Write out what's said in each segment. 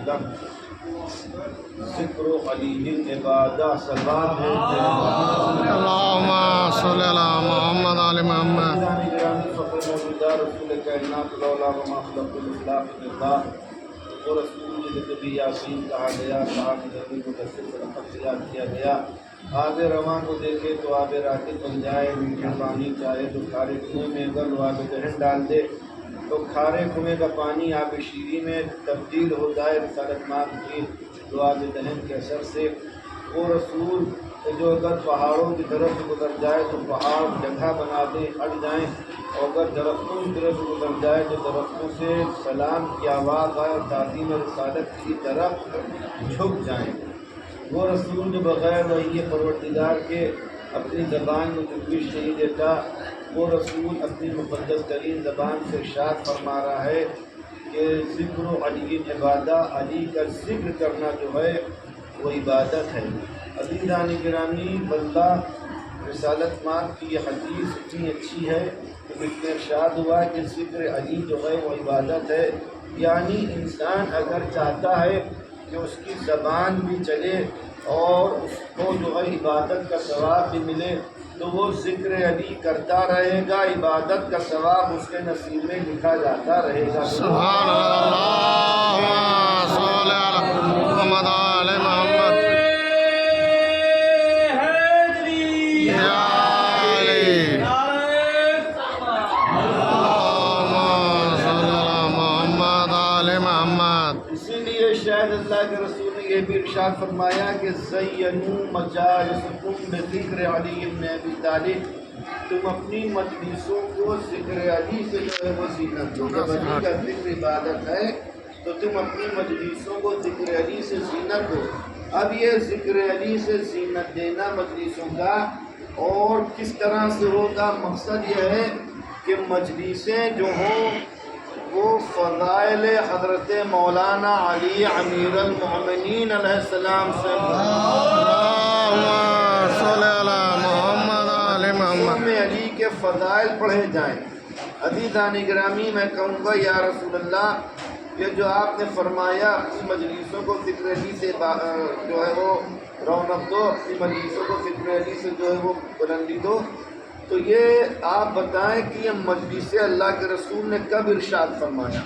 وسلم ذکر علی عبادہ سلام بھیجتے ہیں۔ اللہم صلی علی محمد آل محمد۔ رسول کائنات لولا وما خلق الاخلاق اللہ وہ رسول جب یاسین کہا گیا، صاحب نبی مدثر صدقت یاد کیا گیا۔ آب رواں کو دیکھے تو آب راکد بن جائے، میٹھا پانی چاہے تو کھارے کنویں میں اگر وہ آب دہن ڈال دے تو کھارے کنویں کا پانی آب شیریں میں تبدیل ہو جائے۔ رسالت ماں کی جو آب دہن کے اثر سے وہ رسول جو اگر پہاڑوں کی طرف سے گزر جائے تو پہاڑ جگہ بنا دیں، ہٹ جائیں، اور اگر درختوں کی طرف سے گزر جائے تو درختوں سے سلام کی آواز آئے اور تعظیم رسالت کی طرف جھک جائیں۔ وہ رسول جو بغیر وحی پروردگار کے اپنی زبان میں تشویش نہیں دیتا، وہ رسول اپنی مقدس ترین زبان سے ارشاد فرما رہا ہے کہ ذکر علی عبادہ، علی کا ذکر کرنا جو ہے وہ عبادت ہے۔ عزیزان گرامی، بندہ رسالت مآب کی یہ حدیث اتنی اچھی ہے کہ اس میں ارشاد ہوا کہ ذکر علی جو ہے وہ عبادت ہے، یعنی انسان اگر چاہتا ہے کہ اس کی زبان بھی چلے اور اس کو جو ہے عبادت کا ثواب بھی ملے تو وہ ذکر علی کرتا رہے گا، عبادت کا ثواب اس کے نصیب میں لکھا جاتا رہے گا۔ سبحان اللہ، اللہم صلی علی محمد آل محمد۔ یا علی، اللہم صلی علی محمد آل محمد۔ اسی لیے شاید اللہ کے رسول نے یہ بھی ارشاد فرمایا کہ زینوا مجالسکم بذکر علی بن ابی طالب، تم اپنی مجلسوں کو ذکر علی سے جو ہے وہ زینت دو۔ جب علی کا ذکر عبادت ہے تو تم اپنی مجلسوں کو ذکر علی سے زینت دو۔ اب یہ ذکر علی سے زینت دینا مجلسوں کا اور کس طرح سے ہوگا، مقصد یہ ہے کہ مجلسیں جو ہوں وہ فضائل حضرت مولانا علی امیر المؤمنین علیہ السلام سے اللہم صلی علی محمد آل محمد۔ میں علی کے فضائل پڑھے جائیں۔ عزیزان گرامی، میں کہوں گا یا رسول اللہ، یہ جو آپ نے فرمایا اپنی مجلسوں کو ذکر علی سے جو ہے وہ رونق دو، اپنی مجلسوں کو ذکر علی سے جو ہے وہ بلندی دو، تو یہ آپ بتائیں کہ یہ مجلس اللہ کے رسول نے کب ارشاد فرمایا؟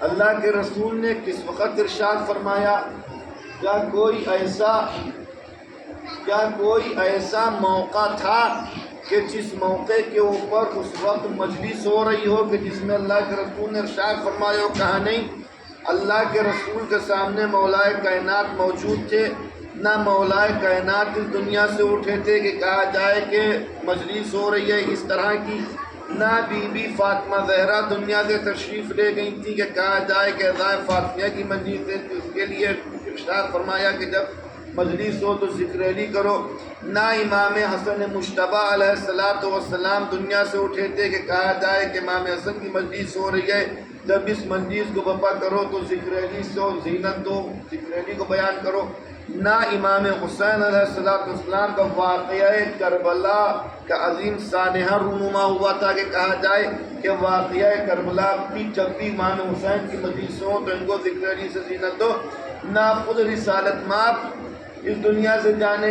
اللہ کے رسول نے کس وقت ارشاد فرمایا؟ کیا کوئی ایسا موقع تھا کہ جس موقع کے اوپر اس وقت مجلس ہو رہی ہو کہ جس میں اللہ کے رسول نے ارشاد فرمایا ہو؟ کہا نہیں۔ اللہ کے رسول کے سامنے مولائے کائنات موجود تھے، نہ مولائے کائنات اس دنیا سے اٹھے تھے کہ کہا جائے کہ مجلس ہو رہی ہے اس طرح کی، نہ بی بی فاطمہ زہرا دنیا سے تشریف لے گئی تھی کہ کہا جائے کہ ازائے فاطمیہ کی مجلس ہے، تو اس کے لیے ارشاد فرمایا کہ جب مجلس ہو تو ذکر علی کرو۔ نہ امام حسن مجتبیٰ علیہ السلام دنیا سے اٹھے تھے کہ کہا جائے کہ امام حسن کی مجلس ہو رہی ہے، جب اس مجلس کو بپا کرو تو ذکر علی سے زینت دو، ذکر علی کو بیان کرو۔ نہ امام حسین علیہ السلام کا واقعہ کربلا کا عظیم سانحہ رونما ہوا تھا کہ کہا جائے کہ واقعہ کربلا بھی جب بھی امام حسین کی مجلس ہو تو ان کو ذکر علی سے زینت دو۔ نہ خود رسالت مآب اس دنیا سے جانے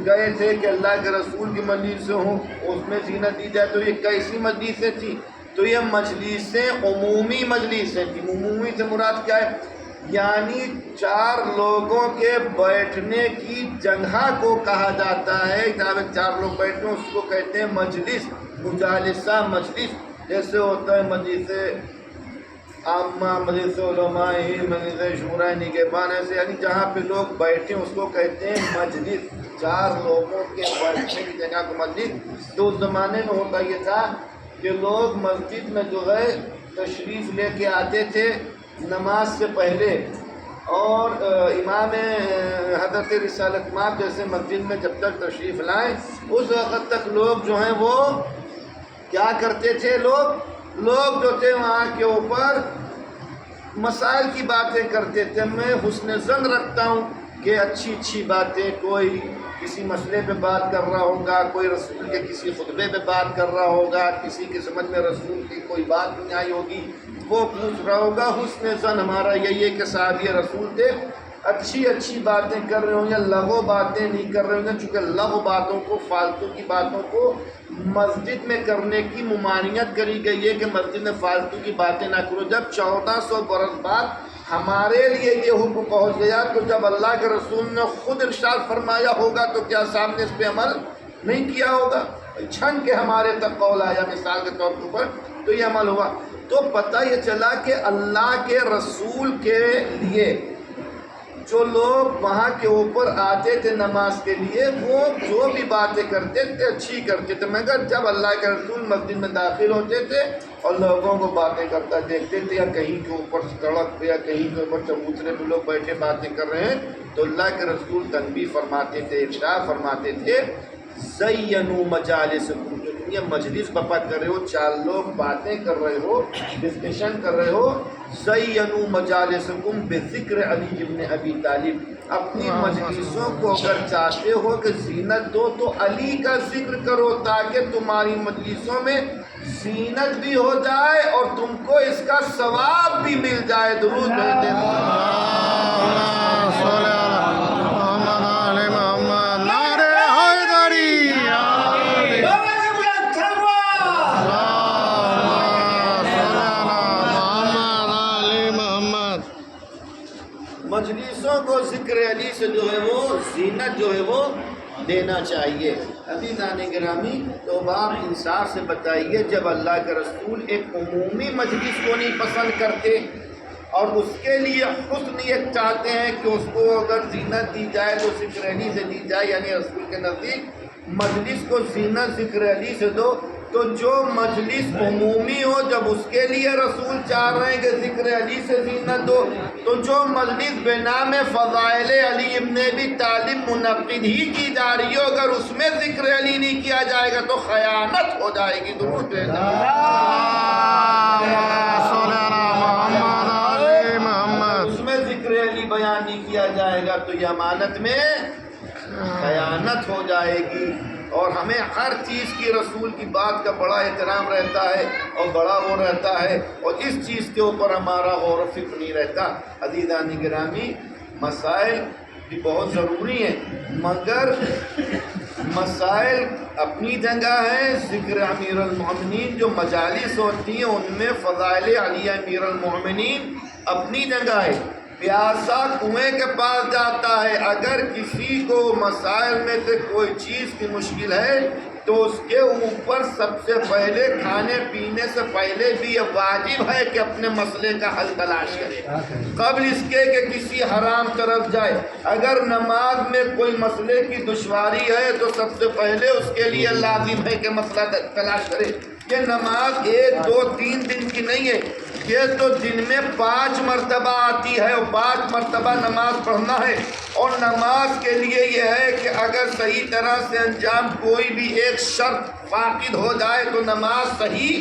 گئے تھے کہ اللہ کے رسول کی مجلس سے ہوں اس میں زینت دی جائے، تو یہ کیسی مجلسیں تھیں؟ تو یہ مجلسیں عمومی مجلسیں تھیں۔ عمومی سے مراد کیا ہے؟ یعنی 4 لوگوں کے بیٹھنے کی جگہ کو کہا جاتا ہے، جہاں 4 لوگ بیٹھے ہیں اس کو کہتے ہیں مجلس، مجالسہ مجلس۔ جیسے ہوتا ہے مجلس عامہ، مجلس علماء، مجلس شورائے نگہبان، ایسے یعنی جہاں پہ لوگ بیٹھے ہیں اس کو کہتے ہیں مجلس۔ 4 لوگوں کے بیٹھنے کی جگہ کو مجلس۔ تو اس زمانے میں ہوتا یہ تھا کہ لوگ مسجد میں جو ہے تشریف لے کے آتے تھے نماز سے پہلے، اور امام حضرت رسالت مآب جیسے مسجد میں جب تک تشریف لائیں اس وقت تک لوگ جو ہیں وہ کیا کرتے تھے؟ لوگ جو تھے وہاں کے اوپر مسائل کی باتیں کرتے تھے۔ میں حسن ظن رکھتا ہوں کہ اچھی باتیں، کوئی کسی مسئلے پہ بات کر رہا ہوگا، کوئی رسول کے کسی خطبے پہ بات کر رہا ہوگا، کسی کے سمجھ میں رسول کی کوئی بات نہیں آئی ہوگی، وہ پوچھ رہا ہوگا حسن زن ہمارا یہی ہے کہ صحابی رسول تھے، اچھی اچھی باتیں کر رہے ہوں گے، لغو باتیں نہیں کر رہے ہوں گے، چونکہ لغو باتوں کو، فالتو کی باتوں کو مسجد میں کرنے کی ممانعت کری گئی ہے کہ مسجد میں فالتو کی باتیں نہ کرو۔ جب 1400 برس بعد ہمارے لیے یہ حکم پہنچ گیا تو جب اللہ کے رسول نے خود ارشاد فرمایا ہوگا تو کیا صاحب نے اس پہ عمل نہیں کیا ہوگا؟ چھن کے ہمارے تک قول آیا مثال کے طور کے اوپر تو یہ عمل ہوا۔ تو پتہ یہ چلا کہ اللہ کے رسول کے لیے جو لوگ وہاں کے اوپر آتے تھے نماز کے لیے، وہ جو بھی باتیں کرتے تھے اچھی کرتے تھے، مگر جب اللہ کے رسول مسجد میں داخل ہوتے تھے اور لوگوں کو باتیں کرتا دیکھتے تھے، یا کہیں کے اوپر سڑک پہ یا کہیں کے اوپر چبوترے پہ لوگ بیٹھے باتیں کر رہے ہیں، تو اللہ کے رسول تنبیہ فرماتے تھے، ارشاد فرماتے تھے زینوا مجالسکم، جو تم یہ مجلس بپا کر رہے ہو، چار لوگ باتیں کر رہے ہو، ڈسکشن کر رہے ہو، زینوا مجالسکم بذکر علی ابن ابی طالب، اپنی مجلسوں کو اگر چاہتے ہو کہ زینت دو تو علی کا ذکر کرو تاکہ تمہاری مجلسوں میں زینت بھی ہو جائے اور تم کو اس کا ثواب بھی مل جائے۔ درود بھیجتے مجلسوں کو ذکر علی سے جو ہے وہ زینت جو ہے وہ دینا چاہیے۔ عزیزان گرامی، تو آپ انصاف سے بتائیے، جب اللہ کے رسول ایک عمومی مجلس کو نہیں پسند کرتے اور اس کے لیے حسن یہ چاہتے ہیں کہ اس کو اگر زینت دی جائے تو ذکر علی سے دی جائے، یعنی رسول کے نزدیک مجلس کو زینت ذکر علی سے دو، تو جو مجلس عمومی ہو جب اس کے لیے رسول چاہ رہے ہیں کہ ذکر علی سے زینت دو، تو جو مجلس بے نام فضائل علی ابن ابی طالب منعقد ہی کی جا رہی ہو، اگر اس میں ذکر علی نہیں کیا جائے گا تو خیانت ہو جائے گی۔ درود اس میں ذکر علی بیان نہیں کیا جائے گا تو یہ امانت میں خیانت ہو جائے گی۔ اور ہمیں ہر چیز کی رسول کی بات کا بڑا احترام رہتا ہے اور بڑا وہ رہتا ہے، اور اس چیز کے اوپر ہمارا غور و فکر نہیں رہتا۔ عزیزان گرامی، مسائل بھی بہت ضروری ہیں، مگر مسائل اپنی جگہ ہیں۔ ذکر امیر المومنین جو مجالس ہوتی ہیں ان میں فضائل علی امیر المومنین اپنی جگہ ہے۔ پیاسا کنویں کے پاس جاتا ہے، اگر کسی کو مسائل میں سے کوئی چیز کی مشکل ہے تو اس کے اوپر سب سے پہلے کھانے پینے سے پہلے بھی یہ واجب ہے کہ اپنے مسئلے کا حل تلاش کرے قبل اس کے کہ کسی حرام طرف جائے۔ اگر نماز میں کوئی مسئلے کی دشواری ہے تو سب سے پہلے اس کے لیے لازم ہے کہ مسئلہ تلاش کرے۔ یہ نماز 1 2 3 دن کی نہیں ہے، یہ تو دن میں 5 مرتبہ آتی ہے، اور 5 مرتبہ نماز پڑھنا ہے۔ اور نماز کے لیے یہ ہے کہ اگر صحیح طرح سے انجام کوئی بھی ایک شرط فاقد ہو جائے تو نماز صحیح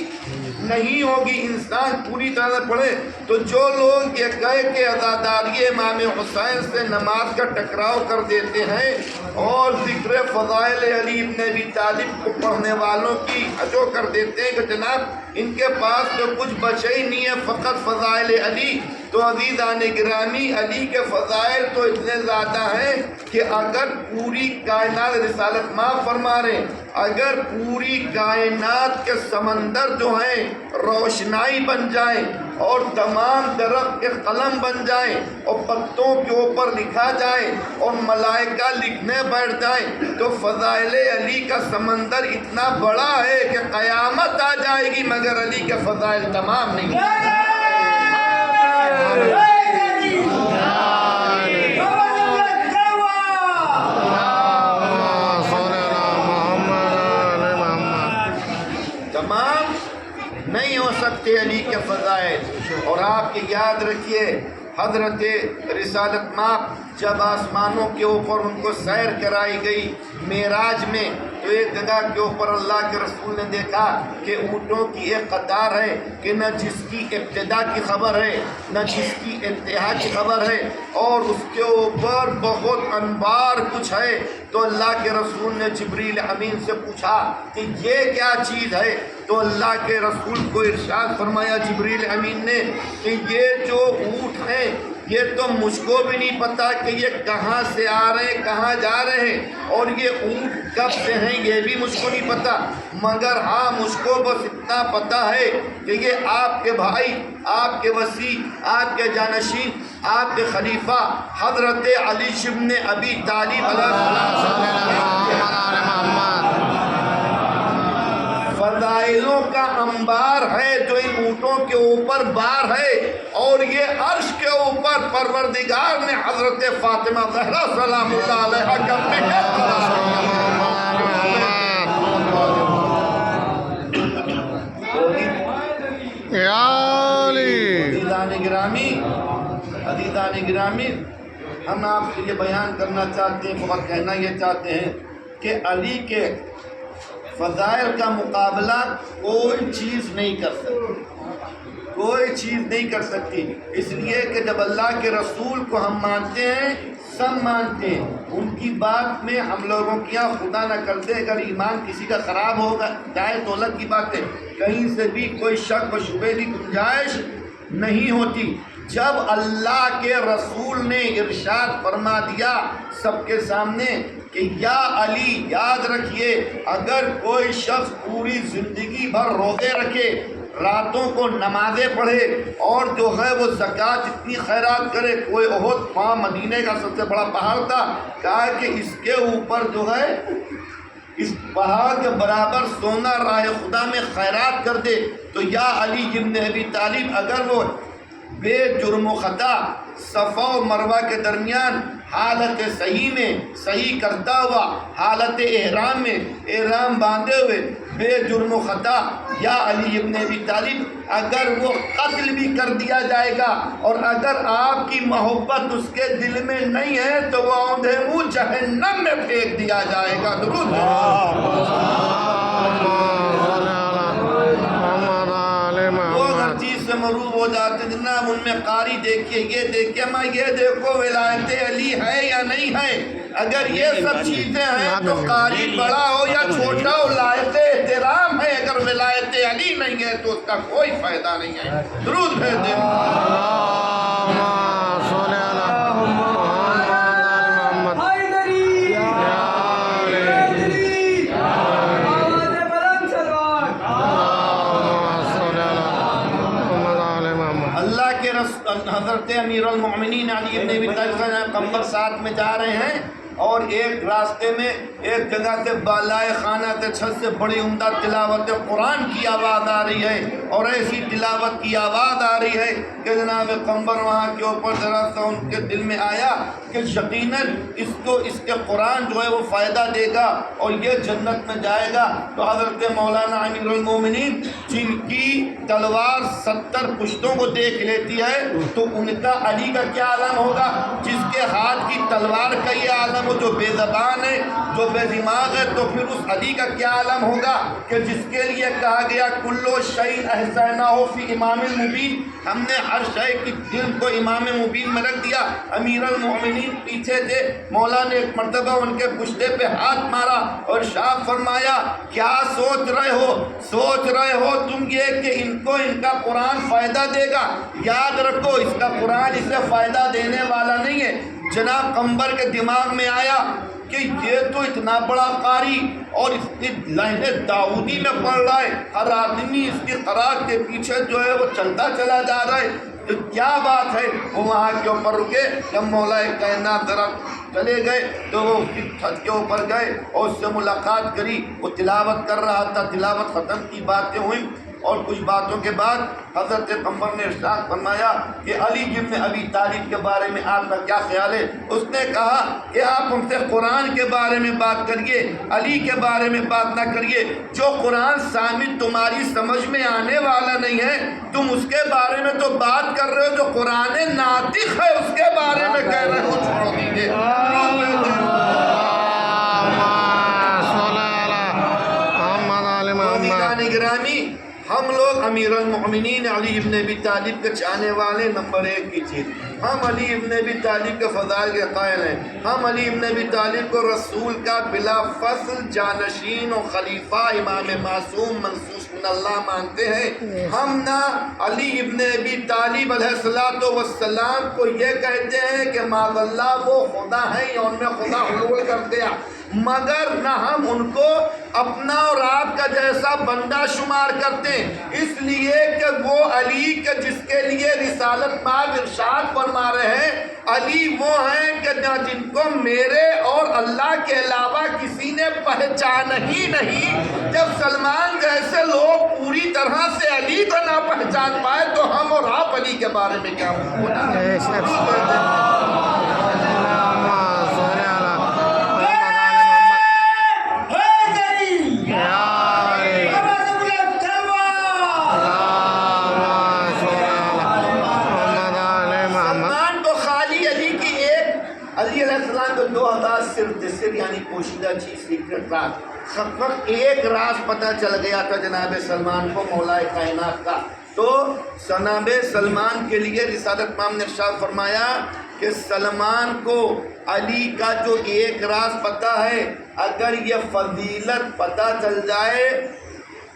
نہیں ہوگی۔ انسان پوری طرح سے پڑھے تو جو لوگ یہ کہے کہ عزاداری امام حسین سے نماز کا ٹکراؤ کر دیتے ہیں اور ذکر فضائل علی ابن ابی طالب کو پڑھنے والوں کی جو کر دیتے ہیں کہ جناب ان کے پاس تو کچھ بچے ہی نہیں ہے، فقط فضائل علی، تو عزیزان گرامی علی کے فضائل تو اتنے زیادہ ہیں کہ اگر پوری کائنات، رسالت معاف فرما رہے ہیں، اگر پوری کائنات کے سمندر جو ہیں روشنائی بن جائیں اور تمام درخت کے قلم بن جائیں اور پتوں کے اوپر لکھا جائے اور ملائکہ لکھنے بیٹھ جائیں تو فضائل علی کا سمندر اتنا بڑا ہے کہ قیامت آ جائے گی مگر علی کے فضائل تمام نہیں ہیں۔ تمام نہیں ہو سکتے علی کے فضائل۔ اور آپ یاد رکھیے حضرت رسالت ماپ جب آسمانوں کے اوپر ان کو سیر کرائی گئی معراج میں، تو ایک جگہ کے اوپر اللہ کے رسول نے دیکھا کہ اونٹوں کی ایک قطار ہے کہ نہ جس کی ابتدا کی خبر ہے نہ جس کی انتہا کی خبر ہے، اور اس کے اوپر بہت انبار کچھ ہے۔ تو اللہ کے رسول نے جبریل امین سے پوچھا کہ یہ کیا چیز ہے؟ تو اللہ کے رسول کو ارشاد فرمایا جبریل امین نے کہ یہ جو اونٹ ہیں یہ تو مجھ کو بھی نہیں پتا کہ یہ کہاں سے آ رہے ہیں کہاں جا رہے ہیں، اور یہ اونٹ کب سے ہیں یہ بھی مجھ کو نہیں پتا، مگر ہاں مجھ کو بس اتنا پتا ہے کہ یہ آپ کے بھائی، آپ کے وصی، آپ کے جانشین، آپ کے خلیفہ حضرت علی ابن ابی طالب علیہ السلام فضائلوں کا انبار ہے جو ان اونٹوں کے اوپر بار ہے، اور یہ عرش کے اوپر پروردگار نے حضرت فاطمہ زہرا سلام اللہ علیہا کا عزیزان گرامی، ہم آپ سے یہ بیان کرنا چاہتے ہیں، فقط کہنا یہ چاہتے ہیں کہ علی کے فضائل کا مقابلہ کوئی چیز نہیں کر سکتی، کوئی چیز نہیں کر سکتی، اس لیے کہ جب اللہ کے رسول کو ہم مانتے ہیں، سب مانتے ہیں، ان کی بات میں ہم لوگوں کی خدا نہ کرتے اگر ایمان کسی کا خراب ہوگا جائے تو الگ کی بات ہے، کہیں سے بھی کوئی شک و شبہ کی گنجائش نہیں ہوتی۔ جب اللہ کے رسول نے ارشاد فرما دیا سب کے سامنے کہ یا علی یاد رکھیے، اگر کوئی شخص پوری زندگی بھر روزے رکھے، راتوں کو نمازیں پڑھے، اور جو ہے وہ زکوٰۃ اتنی خیرات کرے، کوئی احد وہاں مدینے کا سب سے بڑا پہاڑ تھا، کہا کہ اس کے اوپر جو ہے اس پہاڑ کے برابر سونا راہ خدا میں خیرات کر دے، تو یا علی ابن ابی طالب اگر وہ بے جرم و خطا صفا و مروہ کے درمیان حالت صحیح میں صحیح کرتا ہوا، حالت احرام میں احرام باندھے ہوئے بے جرم و خطا یا علی ابن ابی طالب اگر وہ قتل بھی کر دیا جائے گا، اور اگر آپ کی محبت اس کے دل میں نہیں ہے تو وہ اوندھے منہ جہنم میں پھینک دیا جائے گا۔ درود سے مروب ہو جاتے جناب، ان میں قاری دیکھیے، یہ دیکھیے، میں یہ دیکھو ولایت علی ہے یا نہیں ہے، اگر یہ سب چیزیں ہیں تو قاری بڑا ہو یا چھوٹا ہو لائق احترام ہے، اگر ولایت علی نہیں ہے تو اس کا کوئی فائدہ نہیں ہے۔ درود بھیج دیں۔ حضرت امیر المؤمنین علی ابن ابی طالب قمبر ساتھ میں جا رہے ہیں، اور ایک راستے میں ایک جگہ سے بالائے خانہ کے چھت سے بڑی عمدہ تلاوت قرآن کی آواز آ رہی ہے، اور ایسی تلاوت کی آواز آ رہی ہے کہ جناب قمبر وہاں کے اوپر ذرا سا ان کے دل میں آیا کہ یقیناً اس کے قرآن جو ہے وہ فائدہ دے گا اور یہ جنت میں جائے گا۔ تو حضرت مولانا امیر المومنین جن کی تلوار 70 پشتوں کو دیکھ لیتی ہے تو ان کا علی کا کیا عالم ہوگا، جس کے ہاتھ کی تلوار کا یہ عالم ہو، جو بے زبان ہے، جو بے دماغ ہے، تو پھر اس علی کا کیا عالم ہوگا کہ جس کے لیے کہا گیا کلو شیء احصیناہ فی امام المبین، ہم نے ہر شے کی دل کو امام مبین میں رکھ دیا۔ امیر المومنین پیچھے تھے، مولا نے ایک مرتبہ ان کے پشتے پہ ہاتھ مارا اور ارشاد فرمایا کیا سوچ رہے ہو تم یہ کہ ان کا قرآن فائدہ دے گا؟ یاد رکھو اس کا قرآن اسے فائدہ دینے والا نہیں ہے۔ جناب قمبر کے دماغ میں آیا کہ یہ تو اتنا بڑا قاری اور اس کی لہن داؤدی میں پڑھ رہا ہے، ہر آدمی اس کی قرات کے پیچھے جو ہے وہ چلتا چلا جا رہا ہے، تو کیا بات ہے؟ وہ وہاں کے اوپر رکے، جب مولا کائنات ذرا چلے گئے تو وہ اس کی چھت کے اوپر گئے اور اس سے ملاقات کری، وہ تلاوت کر رہا تھا، تلاوت ختم کی، باتیں ہوئیں، اور کچھ باتوں کے بعد حضرت قمبر نے ارشاد فرمایا کہ علی ابن ابی طالب کے بارے میں آپ کا کیا خیال ہے؟ اس نے کہا کہ آپ ہم سے قرآن کے بارے میں بات کریے، علی کے بارے میں بات نہ کریے، جو قرآن سامنے تمہاری سمجھ میں آنے والا نہیں ہے تم اس کے بارے میں تو بات کر رہے ہو، جو قرآن ناطق ہے اس کے بارے میں کہہ رہے ہو، چھوڑ دیجیے۔ ہم لوگ امیر المؤمنین علی ابن ابی طالب کے چاہنے والے نمبر 1 کی چیز، ہم علی ابن ابی طالب کے فضائل کے قائل ہیں، ہم علی ابن ابی طالب کو رسول کا بلا فصل جانشین و خلیفہ امام معصوم منصوص من اللہ مانتے ہیں۔ ہم نہ علی ابن ابی طالب علیہ السلام کو یہ کہتے ہیں کہ معاذ اللہ وہ خدا ہیں یا ان میں خدا حلول کر دیا، مگر نہ ہم ان کو اپنا اور آپ کا جیسا بندہ شمار کرتے ہیں، اس لیے کہ وہ علی کے جس کے لیے رسالت مآب ارشاد فرما رہے ہیں، علی وہ ہیں کہ جن کو میرے اور اللہ کے علاوہ کسی نے پہچانا ہی نہیں۔ جب سلمان جیسے لوگ پوری طرح سے علی کو نہ پہچان پائے تو ہم اور آپ علی کے بارے میں کیا بولا؟ علی علیہ السلام کو 2000 سر یعنی پوشیدہ چیز سیکرٹ راز، فقط ایک راز پتہ چل گیا تھا جناب سلمان کو مولا کائنات کا، تو جناب سلمان کے لیے رسالت مآب نے ارشاد فرمایا کہ سلمان کو علی کا جو ایک راز پتہ ہے، اگر یہ فضیلت پتہ چل جائے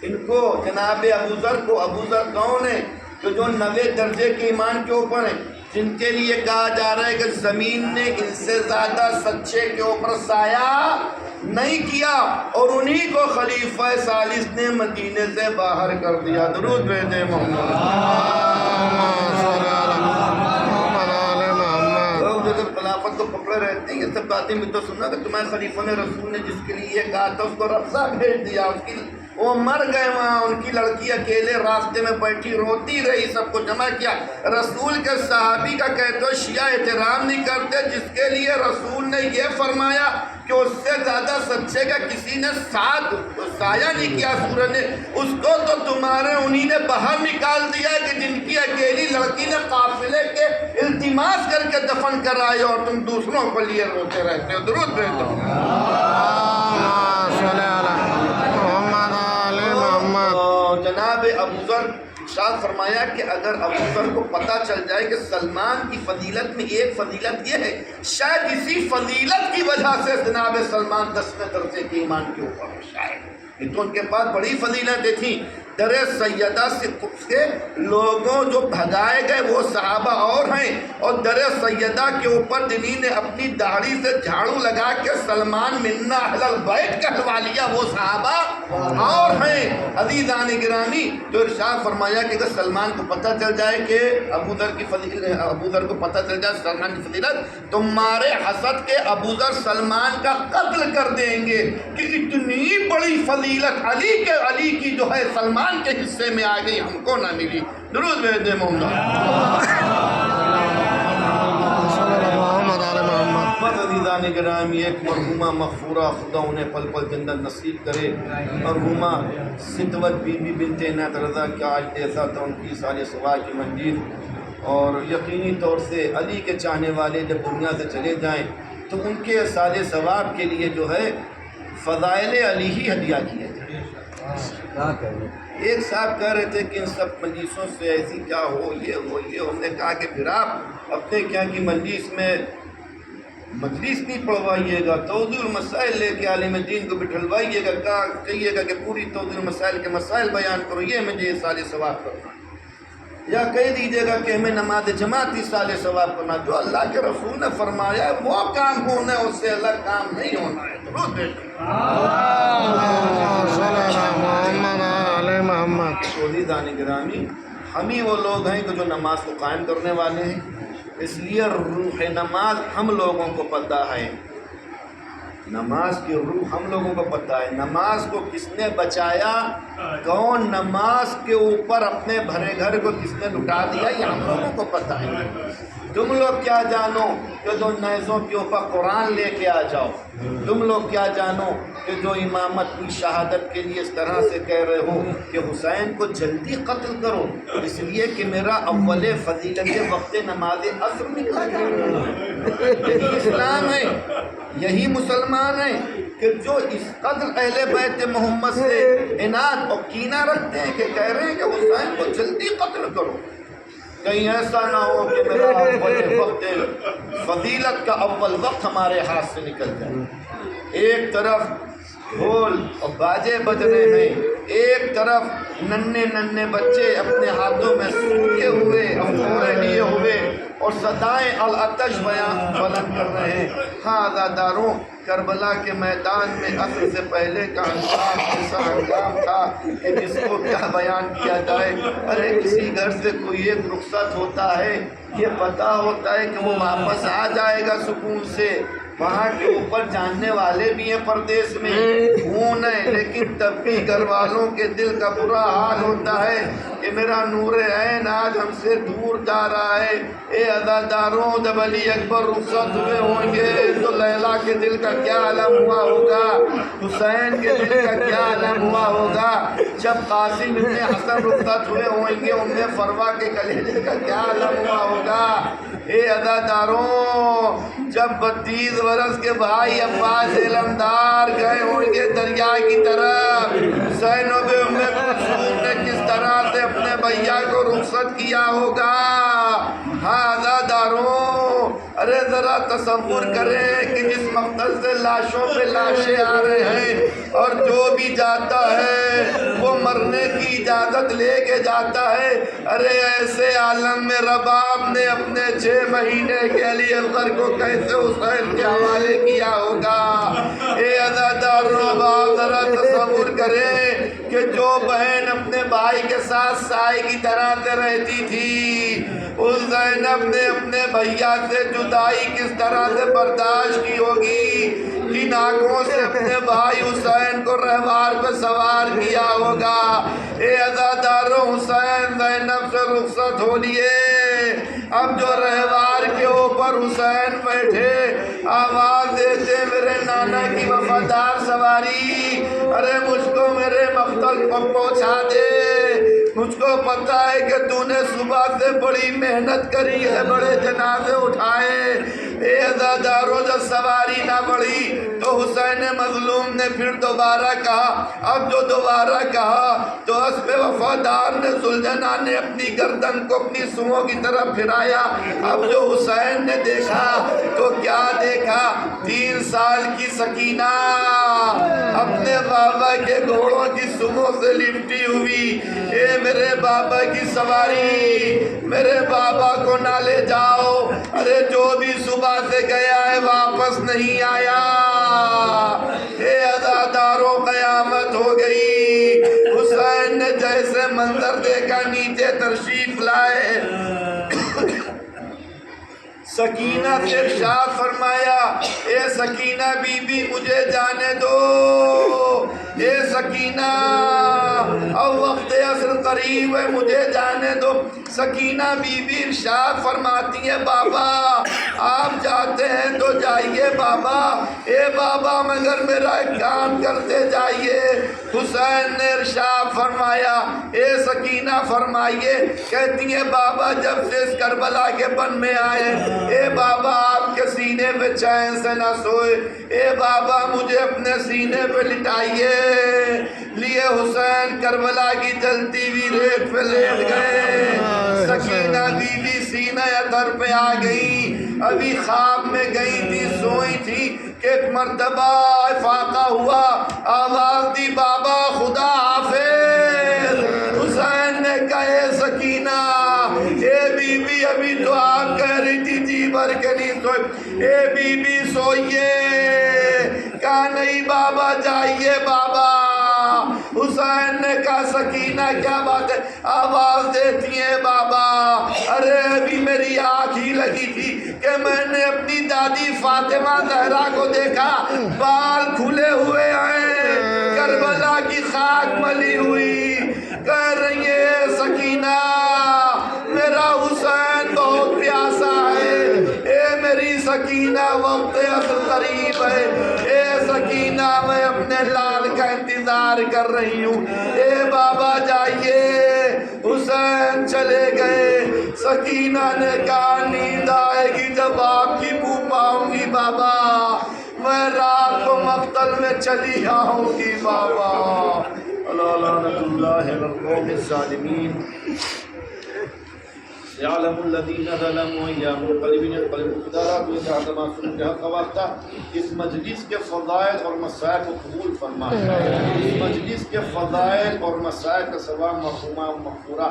ان کو جناب ابوذر کو، ابوذر کون ہے؟ کہ جو 90 درجے کے ایمان کے اوپر ہیں، جن کے لیے کہا جا رہا ہے کہ زمین نے ان سے زیادہ سچے کے اوپر سایہ نہیں کیا، اور انہی کو خلیفہ ثالث نے مدینے سے باہر کر دیا۔ درود بھیجیں محمد۔ لوگ جب خلافت کو پکڑے رہتے ہیں یہ سب باتیں بھی تو سننا کہ تمہارے خلیفہ نے رسول نے جس کے لیے یہ کہا تھا اس کو رفضہ بھیج دیا، اس کی وہ مر گئے وہاں، ان کی لڑکی اکیلے راستے میں بیٹھی روتی رہی، سب کو جمع کیا۔ رسول کے صحابی کا کہتے ہو شیعہ احترام نہیں کرتے جس کے لیے رسول نے یہ فرمایا کہ اس سے زیادہ سچے کا کسی نے ساتھ سایہ نہیں کیا سورج نے، اس کو تو تمہارے انہی نے باہر نکال دیا کہ جن کی اکیلی لڑکی نے قافلے کے التماس کر کے دفن کرائے اور تم دوسروں کو لیے روتے رہتے ہو۔ درود بھیجو۔ جناب ابوذر ارشاد فرمایا کہ اگر ابوذر کو پتہ چل جائے کہ سلمان کی فضیلت میں ایک فضیلت یہ ہے، شاید اسی فضیلت کی وجہ سے جناب سلمان 10ویں درجے کے ایمان کے اوپر شاید، یہ تو ان کے پاس بڑی فضیلتیں تھیں۔ در سیدہ سے لوگوں جو بھگائے گئے وہ صحابہ اور ہیں، اور در سیدہ کے اوپر جنہیں نے اپنی داڑھی سے جھاڑو لگا کے سلمان منا اہل البیت کہلوا لیا وہ صحابہ اور ہیں۔ عزیزان گرامی، تو ارشاد فرمایا کہ اگر سلمان کو پتہ چل جائے کہ ابوذر کو پتہ چل جائے سلمان کی فضیلت، تمہارے حسد کے ابوذر سلمان کا قتل کر دیں گے کہ اتنی بڑی فضیلت علی کی جو ہے سلمان کے حصے میں آ گئی، ہم کو نہ ملی۔ درود بھیجیں محمد۔ عزیزان گرامی، ایک مرحومہ مغفورہ خدا انہیں پل پل جنت نصیب کرے، مرحومہ ستوت بی بی بنت عنایت رضا کیا آج ایسا تھا ان کی سال سوا کی منزل، اور یقینی طور سے علی کے چاہنے والے جب دنیا سے چلے جائیں تو ان کے سال ثواب کے لیے جو ہے فضائل علی ہی ہدیہ کیے جائیں۔ ایک صاحب کہہ رہے تھے کہ ان سب مجلسوں سے ایسی کیا ہو یہ ہم نے کہا کہ پھر آپ اپنے کیا کی مجلس میں مجلس نہیں پڑھوائیے گا، توضیح المسائل لے کے عالم دین کو بٹھلوائیے گا، کہیے گا کہ پوری توضیح المسائل کے مسائل بیان کرو، یہ مجھے سال ثواب کرنا، یا کہہ دیجیے گا کہ ہمیں نماز جماعتی سال ثواب کرنا، جو اللہ کے رسول نے فرمایا ہے وہ کام ہونا ہے، اس سے الگ کام نہیں ہونا ہے۔ عزیزان گرامی، ہم ہی وہ لوگ ہیں کہ جو نماز کو قائم کرنے والے ہیں، اس لیے روح نماز ہم لوگوں کو پتہ ہے، نماز کی روح ہم لوگوں کو پتہ ہے۔ نماز کو کس نے بچایا، کون نماز کے اوپر اپنے بھرے گھر کو کس نے لٹا دیا، یہ ہم لوگوں کو پتہ ہے۔ تم لوگ کیا جانو کہ جو نیزوں کے اوپر قرآن لے کے آ جاؤ، تم لوگ کیا جانو کہ جو امامت کی شہادت کے لیے اس طرح سے کہہ رہے ہو کہ حسین کو جلدی قتل کرو اس لیے کہ میرا اول فضیلت وقت نماز عصر نکلا جائے۔ یہی اسلام ہے، یہی مسلمان ہیں۔ کہ جو اس قدر اہل بیت محمد سے عناد اور کینہ رکھتے ہیں کہ کہہ رہے ہیں کہ حسین کو جلدی قتل کرو، کہیں ایسا نہ ہو کہ میرا اول وقت فضیلت کا اول وقت ہمارے ہاتھ سے نکل جائے۔ ایک طرف ڈھول اور باجے بج رہے ہیں، ایک طرف ننھے ننھے بچے اپنے ہاتھوں میں سوکھے ہوئے انگورے لیے ہوئے اور صدائیں العطش بلند کر رہے ہیں۔ ہاں عزاداروں، کربلا کے میدان میں عصر سے پہلے کا انجام ایسا انجام تھا کہ جس کو کیا بیان کیا جائے۔ ارے کسی گھر سے کوئی ایک رخصت ہوتا ہے، یہ پتہ ہوتا ہے کہ وہ واپس آ جائے گا سکون سے، وہاں کے اوپر جاننے والے بھی ہیں پردیس میں، خون ہے، لیکن تب بھی گھر والوں کے دل کا برا حال ہوتا ہے کہ میرا نور عین آج ہم سے دور جا رہا ہے۔ اے عزاداروں، جب علی اکبر رخصت ہوئے ہوں گے تو لیلا کے دل کا کیا عالم ہوا ہوگا، حسین کے دل کا کیا عالم ہوا ہوگا، جب قاسم ابن حسن رخصت ہوئے ہوں گے ام فروہ کے کلیجے کا کیا عالم ہوا ہوگا۔ اے عزاداروں، جب 32 برس کے بھائی عباس علمدار گئے ہوں گے دریا کی طرف، زینب ام کلثوم نے کس طرح سے اپنے بھیا کو رخصت کیا ہوگا۔ ہاں عزاداروں، ارے ذرا تصور کریں کہ جس مقتل سے لاشوں پہ لاشیں آ رہے ہیں اور جو بھی جاتا ہے وہ مرنے کی اجازت لے کے جاتا ہے، ارے ایسے عالم میں رباب نے اپنے 6 مہینے کے علی اصغر کو کیسے حسین کے حوالے کیا ہوگا۔ اے عزاداروں، آپ ذرا تصور کریں کہ جو بہن اپنے بھائی کے ساتھ سائے کی طرح سے رہتی تھی، اس زینب نے اپنے بھیا سے جدائی کس طرح سے برداشت کی ہوگی، کن آنکھوں سے اپنے بھائی حسین کو رہوار پہ سوار کیا ہوگا۔ اے عزاداروں، حسین زینب سے رخصت ہو لیے، اب جو رہوار کے اوپر حسین بیٹھے آواز دیتے میرے نانا کی وفادار سواری، ارے مجھ کو میرے مقتل کو پہنچا دے، مجھ کو پتہ ہے کہ تو نے صبح سے بڑی محنت کری ہے، بڑے جنازے اٹھائے۔ اے عزاداروں، جب سواری نہ بڑھی تو حسین مظلوم نے پھر دوبارہ کہا، اب جو دوبارہ کہا تو اسب وفادار نے ذوالجناح نے اپنی گردن کو اپنی سونوں کی طرف پھرایا۔ اب جو حسین نے دیکھا تو کیا دیکھا، 3 سال کی سکینہ اپنے بابا کے گھوڑوں کی سونوں سے لپٹی ہوئی۔ اے میرے بابا کی سواری، میرے بابا کو نہ لے جاؤ، ارے جو بھی صبح سے گیا ہے واپس نہیں آیا۔ اے عزاداروں، قیامت ہو گئی۔ حسین نے جیسے منظر دیکھا نیچے تشریف لائے، سکینہ سے ارشاد فرمایا، اے سکینہ بی بی مجھے جانے دو، اے سکینہ اب وقت عصر قریب ہے مجھے جانے دو۔ سکینہ بی بی ارشاد فرماتی ہے، بابا آپ جاتے ہیں تو جائیے بابا، اے بابا مگر میرا ایک کام کرتے جائیے۔ حسین نے ارشاد فرمایا، اے سکینہ فرمائیے، کہتی ہے بابا جب سے اس کربلا کے بن میں آئے، اے بابا آپ کے سینے پہ چین سے نہ سوئے، اے بابا مجھے اپنے سینے پہ لٹائیے۔ لیے حسین کربلا کی جلتی ہوئی ریت پہ لیٹ گئے۔ سکینہ بی بی سینہ اطہر پہ آ گئی، ابھی خواب میں گئی تھی، سوئی تھی کہ ایک مرتبہ افاقہ ہوا، آواز دی بابا خدا حافظ۔ حسین نے کہا، اے سکینہ، اے بی بی ابھی تو آپ کہہ رہی تھی جی بھر کے نہیں سوئے، اے بی بی سوئیے۔ کہا نہیں بابا جائیے بابا۔ حسین نے کہا سکینہ کیا بات ہے، آواز دیتی ہے بابا، ارے ابھی میری آنکھ ہی لگی تھی کہ میں نے اپنی دادی فاطمہ زہرا کو دیکھا، بال کھلے ہوئے ہیں، کربلا کی خاک ملی ہوئی، کہہ رہی ہے سکینہ میرا حسین بہت پیاسا ہے، اے میری سکینہ وقت عصر قریب ہے، اے سکینہ میں اپنے لال کا انتظار کر رہی ہوں، اے بابا جائیے۔ حسین چلے گئے۔ سکینہ نے کہا نیند آئے گی جب آپ کی منہ پاؤں گی بابا، میں رات کو مقتل میں چلی آؤں گی بابا لعنت اللہ علی القوم الظالمین يعلم الذين ظلموا يا منقلبين ينقلبون قدرات وإذا ما سنجها قواتا اس مجلس کے فضائل اور مسائل کو قبول فرما اس مجلس کے فضائل اور مسائل کا ثواب مرحومہ و مغفورہ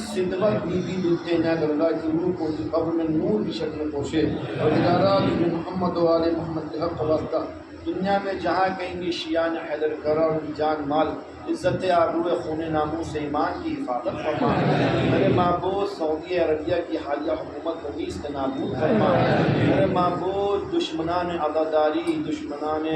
صدوت بی بی بنت عنایت اللہ کی روح کو کی قبر میں نور کی شکل میں پوشے اور ادارات محمد و آل محمد کے حق واسطہ دنیا میں جہاں کہیں بھی شیعان حیدر کرا ان کی جان مال عزت آبرو خون ناموس ایمان کی حفاظت فرما میرے معبود سعودی عربیہ کی حالیہ حکومت کو نیست نابود فرما میرے معبود دشمنان عزاداری دشمنان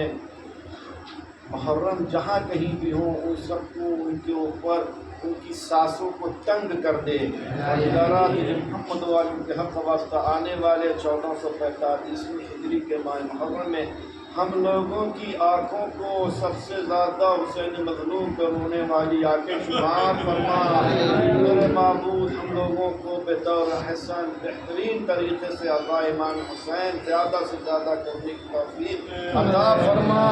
محرم جہاں کہیں بھی ہوں ان سب کو ان کے اوپر ان کی سانسوں کو تنگ کر دے اور ادارات محمد والم کے حق واسطہ آنے والے 1445 ہجری کے ماہ محرم میں ہم لوگوں کی آنکھوں کو سب سے زیادہ حسین مظلوم پر ہونے والی آنکھیں شمار فرما میرے معبود ہم لوگوں کو بطور حسن بہترین طریقے سے عطا امام حسین زیادہ سے زیادہ کرنے کی توفیق عطا فرما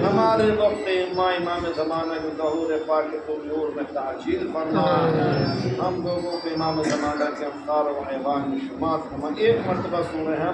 ہمارے وقت امام زمانہ کے ظہور پاک کو نور میں تعجیل فرما ہم لوگوں کو امام زمانہ کے افکار و حیوان میں شمار فرما ایک مرتبہ سورہ ہم